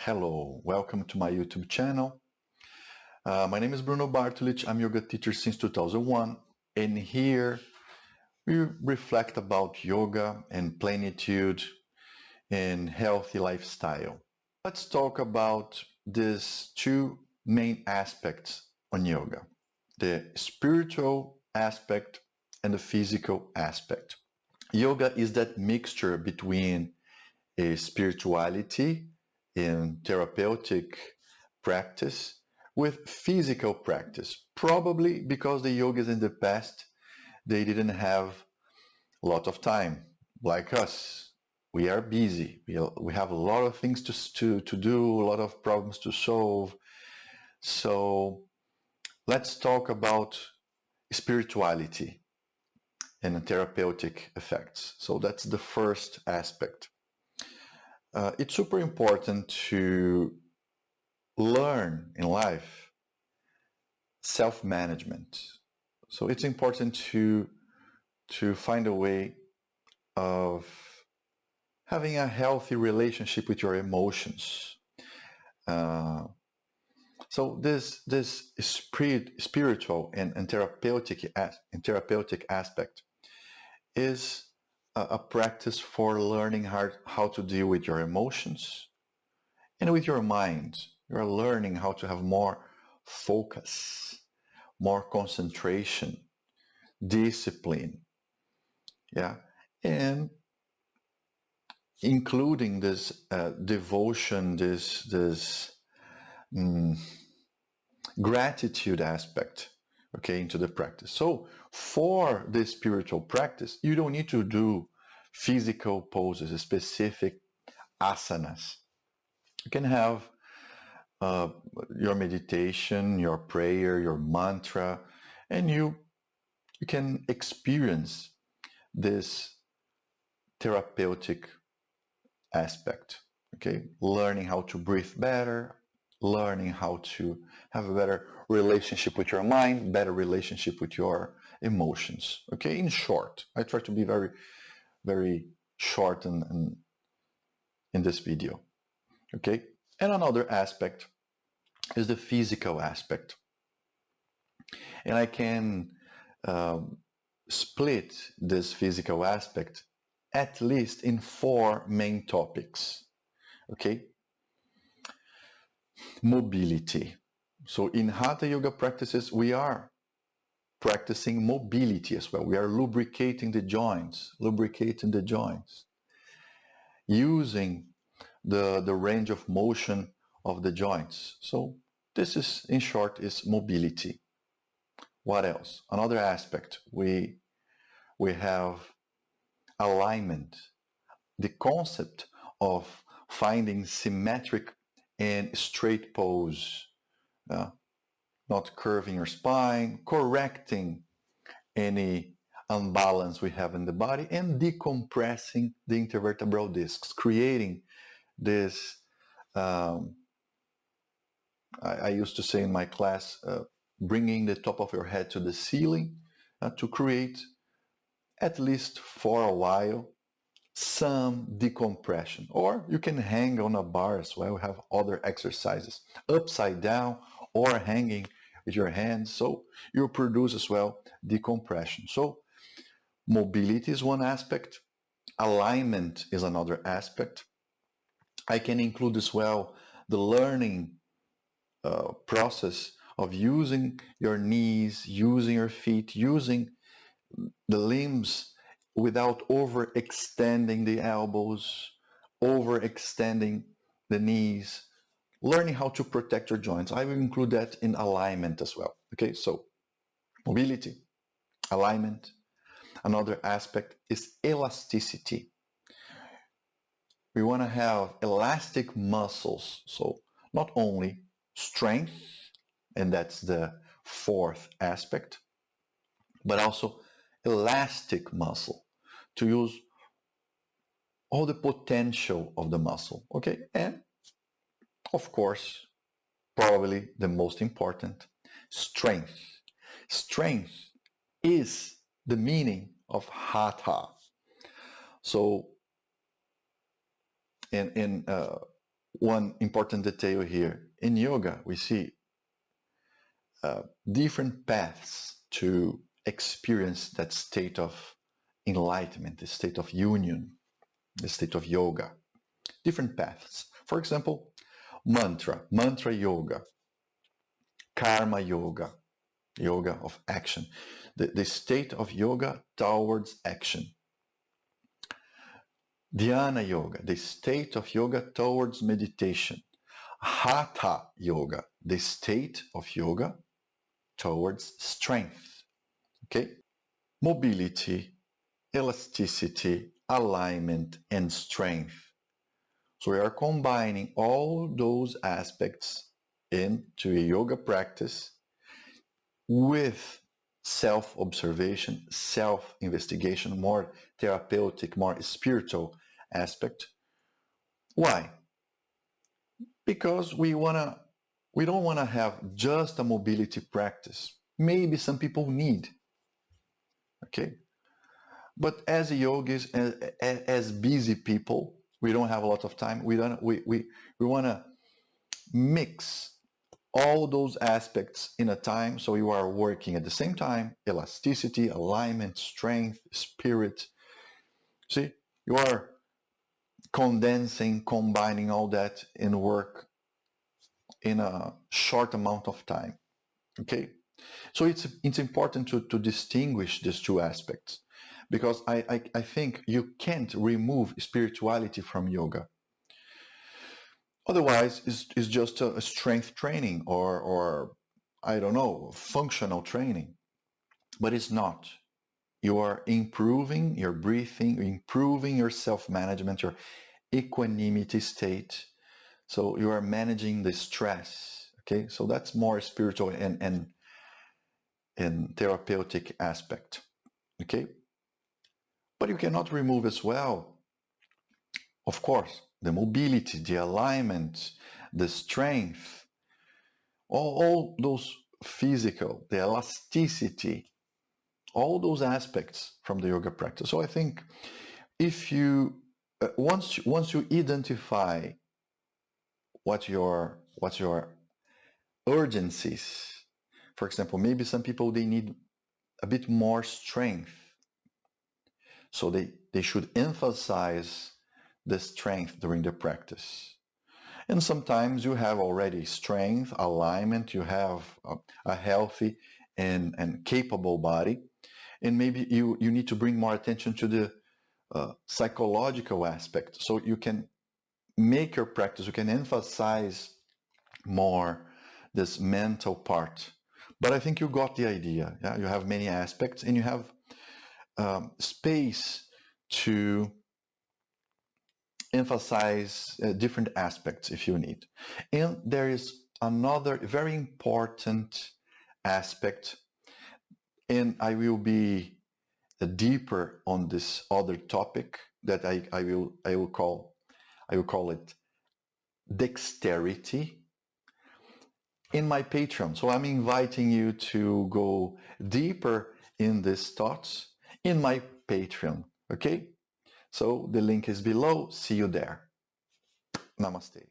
Hello, welcome to my YouTube channel. My name is Bruno Bartulic. I'm yoga teacher since 2001, and here we reflect about yoga and plenitude and healthy lifestyle. Let's talk about these two main aspects on yoga, the spiritual aspect and the physical aspect. Yoga is that mixture between a spirituality in therapeutic practice with physical practice. Probably because the yogis in the past, they didn't have a lot of time. Like us, we are busy. We have a lot of things to do, a lot of problems to solve. So let's talk about spirituality and therapeutic effects. So that's the first aspect. It's super important to learn in life self-management. So it's important to find a way of having a healthy relationship with your emotions. So this spiritual and therapeutic aspect is a practice for learning how to deal with your emotions and with your mind. You're learning how to have more focus, more concentration, discipline, yeah, and including this devotion, this gratitude aspect, okay, into the practice. So for this spiritual practice, you don't need to do physical poses, specific asanas. You can have your meditation, your prayer, your mantra, and you can experience this therapeutic aspect. Okay, learning how to breathe better, learning how to have a better relationship with your mind, better relationship with your emotions. Okay, in short, I try to be very short in this video. Okay, and another aspect is the physical aspect. And I can split this physical aspect at least in four main topics. Okay? Mobility. So in Hatha Yoga practices, we are practicing mobility as well. We are lubricating the joints, using the range of motion of the joints. So this is, in short, is mobility. What else? Another aspect, we have alignment, the concept of finding symmetric and straight pose, not curving your spine, correcting any imbalance we have in the body, and decompressing the intervertebral discs, creating this, I used to say in my class, bringing the top of your head to the ceiling to create, at least for a while, some decompression. Or you can hang on a bar as well, have other exercises, upside down or hanging with your hands. So you produce as well decompression. So mobility is one aspect. Alignment is another aspect. I can include as well the learning process of using your knees, using your feet, using the limbs without overextending the elbows, overextending the knees, learning how to protect your joints. I will include that in alignment as well. Okay, so mobility, alignment. Another aspect is elasticity. We want to have elastic muscles, so not only strength, and that's the fourth aspect, but also elastic muscle to use all the potential of the muscle. Okay, and of course, probably the most important, strength. Strength is the meaning of hatha. So in one important detail here. In yoga, we see different paths to experience that state of enlightenment, the state of union, the state of yoga. Different paths. For example, mantra yoga, karma yoga, yoga of action, the state of yoga towards action. Dhyana yoga, the state of yoga towards meditation. Hatha yoga, the state of yoga towards strength. Okay? Mobility, elasticity, alignment, and strength. So we are combining all those aspects into a yoga practice with self-observation, self-investigation, more therapeutic, more spiritual aspect. Why? Because we don't want to have just a mobility practice. Maybe some people need, okay? But as yogis, as busy people, we don't have a lot of time. We want to mix all those aspects in a time, so you are working at the same time, elasticity, alignment, strength, spirit. See, you are condensing, combining all that in work in a short amount of time. Okay, so it's important to distinguish these two aspects, because I think you can't remove spirituality from yoga. Otherwise, it's just a strength training or I don't know, functional training. But it's not. You are improving your breathing, improving your self-management, your equanimity state. So you are managing the stress. Okay, so that's more spiritual and therapeutic aspect. Okay, but you cannot remove as well, of course, the mobility, the alignment, the strength, all those physical, the elasticity, all those aspects from the yoga practice. So I think if you once you identify what your urgencies, for example, maybe some people they need a bit more strength, so they should emphasize the strength during the practice. And sometimes you have already strength, alignment, you have a healthy and capable body, and maybe you need to bring more attention to the psychological aspect, so you can make your practice, you can emphasize more this mental part. But I think you got the idea. Yeah? You have many aspects, and you have space to emphasize different aspects if you need. And there is another very important aspect, and I will be deeper on this other topic that I will call it dexterity in my Patreon. So I'm inviting you to go deeper in these thoughts in my Patreon. Okay? So the link is below. See you there. Namaste.